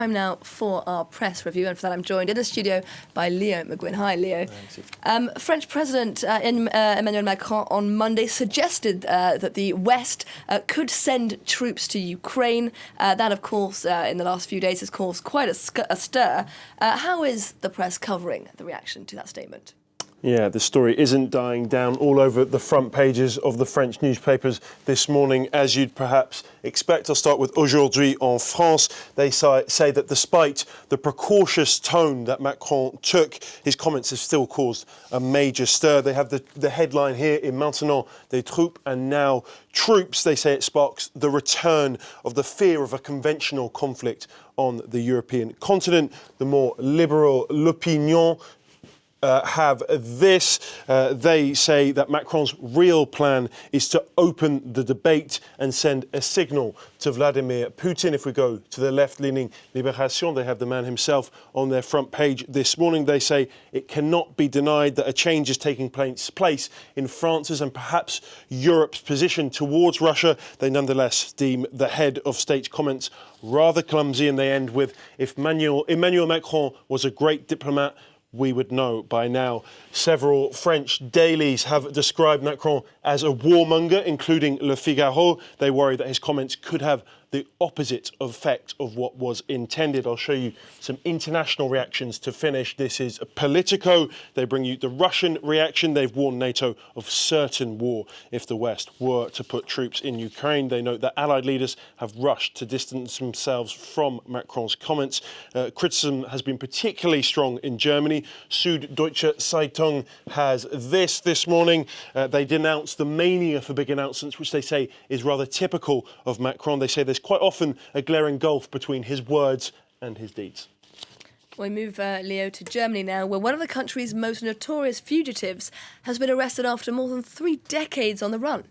Time now for our press review, and for that I'm joined in the studio by Leo McGuinn. Hi, Leo. French President Emmanuel Macron on Monday suggested that the West could send troops to Ukraine. That, of course, in the last few days has caused quite a stir. How is the press covering the reaction to that statement? Yeah, the story isn't dying down all over the front pages of the French newspapers this morning, as you'd perhaps expect. I'll start with Aujourd'hui en France. They say that despite the precautious tone that Macron took, his comments have still caused a major stir. They have the headline here in Maintenant des troupes, and now troops. They say it sparks the return of the fear of a conventional conflict on the European continent. The more liberal L'Opinion have this. They say that Macron's real plan is to open the debate and send a signal to Vladimir Putin. If we go to the left-leaning Libération, they have the man himself on their front page this morning. They say it cannot be denied that a change is taking place in France's and perhaps Europe's position towards Russia. They nonetheless deem the head of state's comments rather clumsy, and they end with, if Emmanuel Macron was a great diplomat, we would know by now. Several French dailies have described Macron as a warmonger, including Le Figaro. They worry that his comments could have the opposite effect of what was intended. I'll show you some international reactions to finish. This is Politico. They bring you the Russian reaction. They've warned NATO of certain war if the West were to put troops in Ukraine. They note that Allied leaders have rushed to distance themselves from Macron's comments. Criticism has been particularly strong in Germany. Süddeutsche Zeitung has this morning. They denounce the mania for big announcements, which they say is rather typical of Macron. They say there's quite often a glaring gulf between his words and his deeds. We move, Leo, to Germany now, where one of the country's most notorious fugitives has been arrested after more than 3 decades on the run.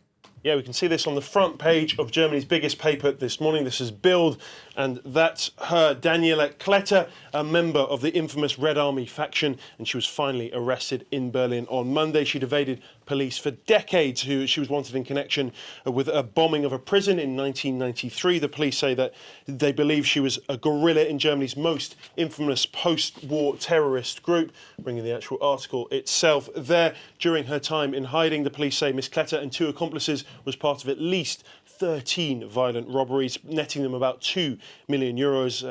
Yeah, we can see this on the front page of Germany's biggest paper this morning. This is Bild, and that's her, Daniela Kletter, a member of the infamous Red Army faction, and she was finally arrested in Berlin on Monday. She'd evaded police for decades. She was wanted in connection with a bombing of a prison in 1993. The police say that they believe she was a guerrilla in Germany's most infamous post-war terrorist group. Bringing the actual article itself there. During her time in hiding, the police say Miss Kletter and 2 accomplices was part of at least 13 violent robberies, netting them about €2 million.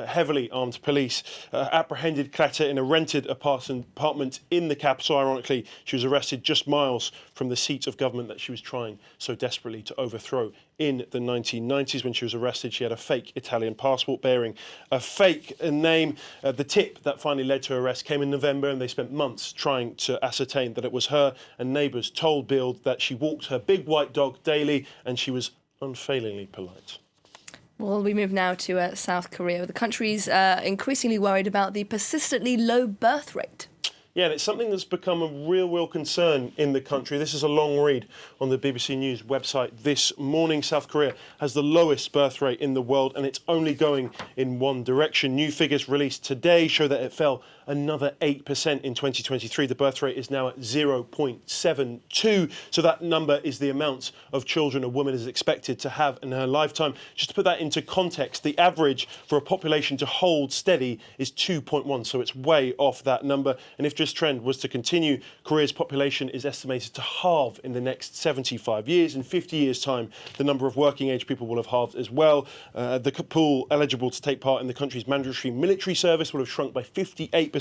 Heavily armed police apprehended Kletter in a rented apartment in the capital. Ironically, she was arrested just miles from the seat of government that she was trying so desperately to overthrow in the 1990s. When she was arrested, she had a fake Italian passport bearing a fake name. The tip that finally led to her arrest came in November, and they spent months trying to ascertain that it was her, and neighbours told Bild that she walked her big white dog daily and she was unfailingly polite. Well, we move now to South Korea. The country's increasingly worried about the persistently low birth rate. Yeah, and it's something that's become a real concern in the country. This is a long read on the BBC News website this morning. South Korea has the lowest birth rate in the world, and it's only going in one direction. New figures released today show that it fell another 8% in 2023. The birth rate is now at 0.72. So that number is the amount of children a woman is expected to have in her lifetime. Just to put that into context, the average for a population to hold steady is 2.1. So it's way off that number. And if this trend was to continue, Korea's population is estimated to halve in the next 75 years. In 50 years' time, the number of working age people will have halved as well. The pool eligible to take part in the country's mandatory military service will have shrunk by 58%,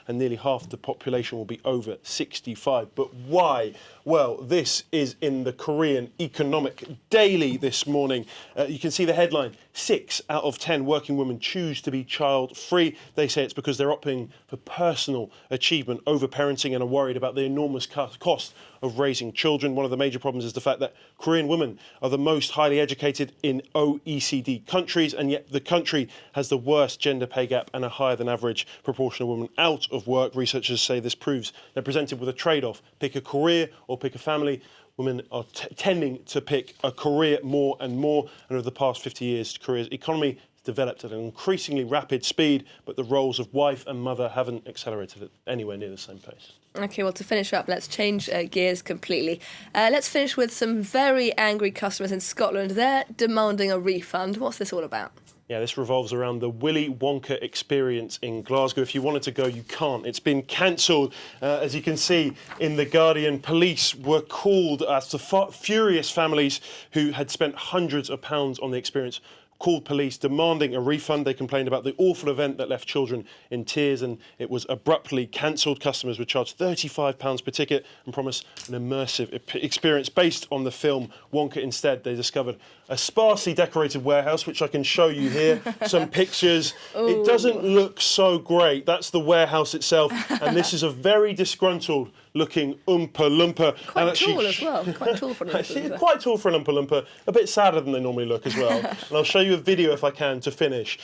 and nearly half the population will be over 65. But why? Well, this is in the Korean Economic Daily this morning. You can see the headline, 6 out of 10 working women choose to be child-free. They say it's because they're opting for personal achievement over parenting and are worried about the enormous cost of raising children. One of the major problems is the fact that Korean women are the most highly educated in OECD countries, and yet the country has the worst gender pay gap and a higher than average proportion of women out of work. Researchers say this proves they're presented with a trade-off. Pick a career or pick a family. Women are tending to pick a career more and more, and over the past 50 years, Korea's economy has developed at an increasingly rapid speed, but the roles of wife and mother haven't accelerated at anywhere near the same pace. OK, well, to finish up, let's change gears completely. Let's finish with some very angry customers in Scotland. They're demanding a refund. What's this all about? Yeah, this revolves around the Willy Wonka experience in Glasgow. If you wanted to go, you can't. It's been cancelled. As you can see in The Guardian, police were called as the furious families who had spent hundreds of pounds on the experience called police demanding a refund. They complained about the awful event that left children in tears, and it was abruptly cancelled. Customers were charged £35 per ticket and promised an immersive experience based on the film Wonka. Instead, they discovered a sparsely decorated warehouse, which I can show you here. Some pictures. Ooh. It doesn't look so great. That's the warehouse itself, and this is a very disgruntled looking Oompa Loompa. Quite tall as well. Quite tall for an Oompa Loompa. Quite tall for an Oompa Loompa. A bit sadder than they normally look as well. And I'll show you a video if I can to finish.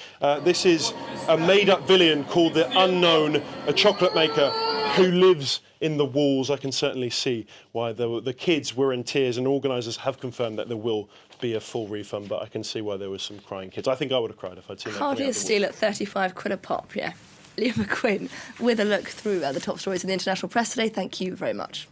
This is a made-up villain called the Unknown, a chocolate maker who lives in the walls. I can certainly see why the kids were in tears, and organisers have confirmed that there will be a full refund, but I can see why there was some crying kids. I think I would have cried if I'd seen that. Hardly a steal at 35 quid a pop, yeah. Liam McQuinn with a look through the top stories in the international press today. Thank you very much.